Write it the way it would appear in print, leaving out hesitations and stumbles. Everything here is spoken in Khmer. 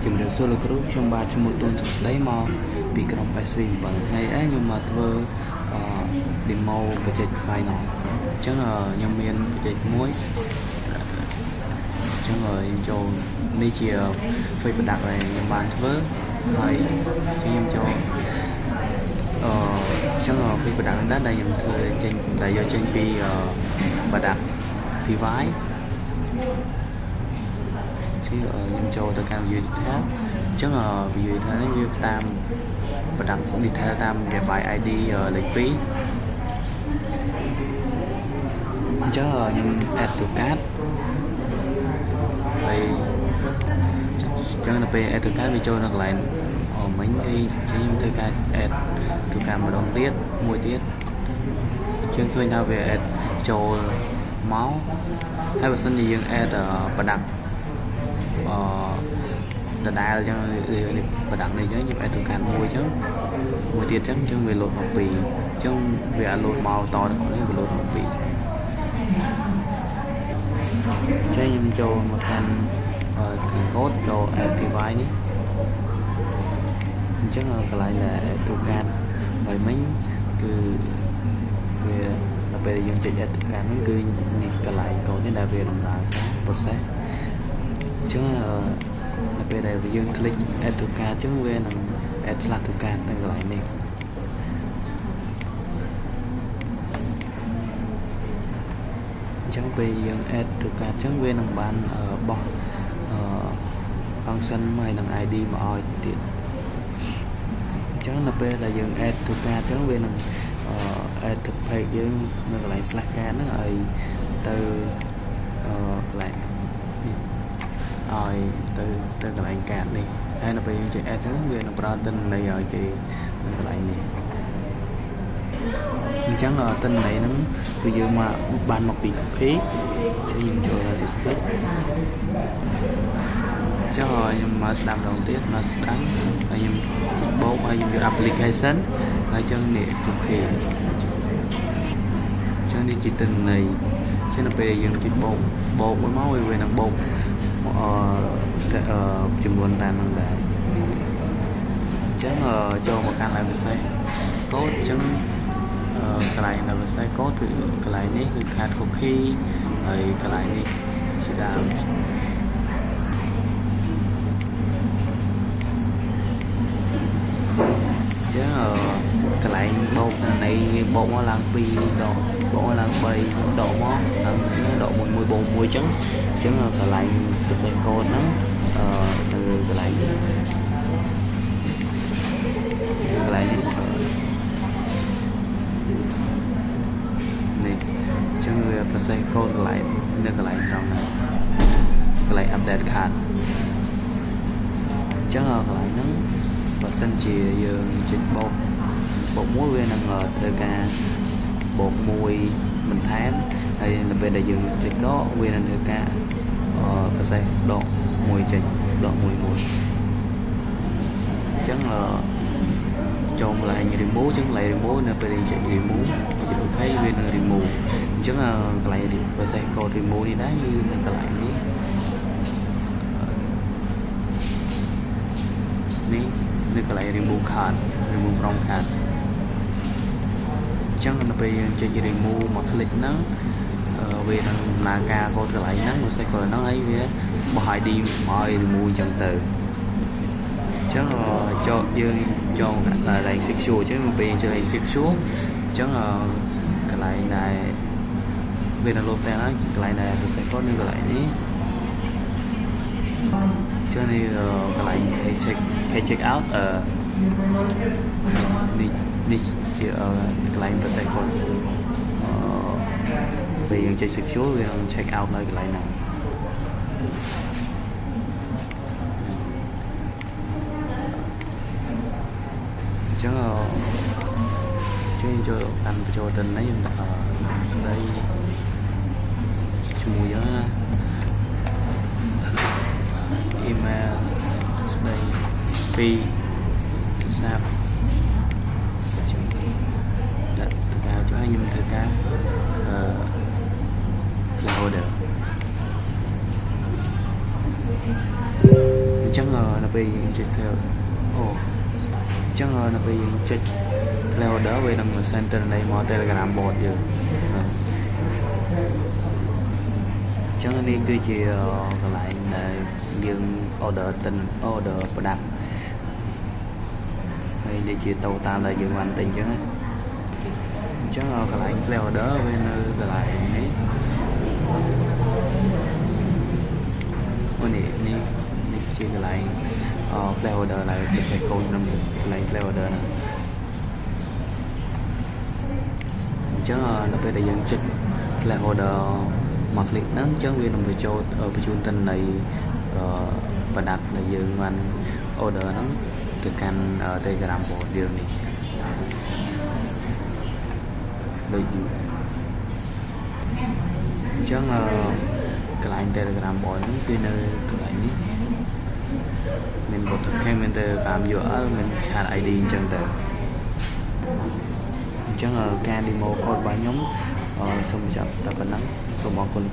ជំរាបសួរលោកគ្រូខ្ញុំបាទជាមួយទូនសុខស្ដីមកពីក្រុម PSV 7ថ្ងៃខ្ញុំមកធ្វើ demo បច្ចេក final អញ្ចឹងខ្ញុំមានបច្ចេកមួយអញ្ចឹងខ្ញុំចូលនេះជា face product ដែលខ្ញុំបានធ្វើហើយខ្ញុំចូលអញ្ចឹង face product នេះដែលខ្ញុំធ្វើចេញដែលយកចេញពី product device ខ្ញុំចូលទៅកាន់ view detail អញ្ចឹង view detail នេះវាតាម product detail តាម gigabyte ID លេខ 2 អញ្ចឹងខ្ញុំ add to cart ហើយអញ្ចឹងនៅពេល add to cart វាចូលនៅកន្លែងមិញហើយខ្ញុំធ្វើការ add to cart ម្ដងទៀតមួយទៀតអញ្ចឹងឃើញថាវា add ចូលមកហើយបើសិនជាយើង add product ដដែលអញ្ចឹងប្រដាក់នេះអញ្ចឹងខ្ញុំ add to cart មួយអញ្ចឹងមួយទៀតអញ្ចឹងវាលោតមកពីរអញ្ចឹងវាអត់លោតមកតទាំងនេះវាលោតមកពីរចេះខ្ញុំចូលមកកាន់កូដចូល add device នេះអញ្ចឹងកន្លែងដែល add to cart ហើយមិញគឺវាដល់ពេលយើងចុច add to cart ហ្នឹងគឺនេះកន្លែងកូដនេះដែលវាដំណើរការ process អញ្ចឹងនៅពេលដែលយើង click add to cart អញ្ចឹងវានឹង add slash to cart នៅកន្លែងនេះអញ្ចឹងពេលយើង add to cart អញ្ចឹងវានឹងបានបោះfunction ហើយនឹង ID មកឲ្យទៀតអញ្ចឹងនៅពេលដែលយើង add to cart អញ្ចឹងវានឹងadd to page យើងនៅកន្លែង slash cart ហ្នឹងឲ្យទៅកន្លែងឲ្យទៅកន្លែងកាតនេះហើយនៅពេលយើងចុច add ហ្នឹងវានឹងប្រើទិន្នន័យឲ្យគេនៅកន្លែងនេះអញ្ចឹងទិន្នន័យហ្នឹងគឺយើងមកបានមកពី cookie ខ្ញុំចូលទៅ display អញ្ចឹងខ្ញុំមកស្ដាប់ម្ដងទៀតមកស្ដាប់ហើយខ្ញុំបោកហើយខ្ញុំយក application ហើយអញ្ចឹងនេះ cookie អញ្ចឹងនេះជាទិន្នន័យអញ្ចឹងនៅពេលយើងចុចបោកមួយមកវានឹងបោកចំនួនតាមនឹងដែរអញ្ចឹងចូលមកកាន់ live website code អញ្ចឹងកន្លែង live website code គឺកន្លែងនេះគឺ card cookie ហើយកន្លែងនេះជាដើមអញ្ចឹងកន្លែងបោកនៃបោកមកឡើង2ដកបោកមកឡើង3ដកមកឡើងដកមួយបោកមួយអញ្ចឹងកន្លែងពិសេសកូដហ្នឹងទៅកន្លែងនេះនេះអញ្ចឹងវាពិសេសកូដកន្លែងនៅកន្លែងត្រង់ហ្នឹងកន្លែង update card អញ្ចឹងកន្លែងហ្នឹងបើសិនជាយើងចុចបោកមួយវានឹងធ្វើការបោកមួយបន្ថែមហើយនៅពេលដែលយើងចុចដកវានឹងធ្វើការពិសេសដកមួយចេញដកមួយអញ្ចឹងចូលកន្លែង remove អញ្ចឹងកន្លែង remove នៅពេលយើងចុច remove ចុច OK វានឹង remove អញ្ចឹងកន្លែងពិសេស code remove នេះដែរគឺនៅកន្លែងនេះនៅកន្លែង remove card remove from card អញ្ចឹងនៅពេលយើងចុច remove មក click ហ្នឹងវានឹងដំណើរការកូដកន្លែងហ្នឹងមួយសេចក្ដីហ្នឹងហើយវាបោះ ID មកឲ្យ remove អញ្ចឹងទៅអញ្ចឹងយើងចូលកន្លែង secure អញ្ចឹងពេលយើងចុច secure អញ្ចឹងកន្លែងដែលវានៅលោកតែហើយកន្លែងដែលពិសេសកូដនៅកន្លែងនេះអញ្ចឹងនេះកន្លែង check out នេះជាកន្លែងពិសេសកូដពេលយើងចុច secure វានឹង check out នៅកន្លែងហ្នឹងអញ្ចឹងជួយចូលកាន់បញ្ចូលទៅនេះស្ដីជាមួយណា email ស្ដីពីសាប់ដាក់ទៅចុះឲ្យខ្ញុំធ្វើការ cloud chẳng nó bị chết theo chẳng nó bị chết theo đỡ về nằm ở center này mà telegram bot giờ chẳng nên cứ chỉ còn lại là dừng order product đây để chỉ tàu tam là dừng hoàn tình chứ chắc còn lại theo đỡ bên còn lại ấy này chỉ còn lại play order là cái sẽ câu năm lại play order này chứ nó phải đại diện chính play order mặc liệt nắng chứ vì nó bị cho ở cái trung tâm này và đặt là dừng anh order nó từ căn telegram bộ điều này đôi chứ cái lại telegram bộ nó tuy nơi cái lại ní mình có thực hay mình telegram giữa mình khai ID chân từ chứ ca demo code ba nhóm xong chậm tập nắng xong mọi con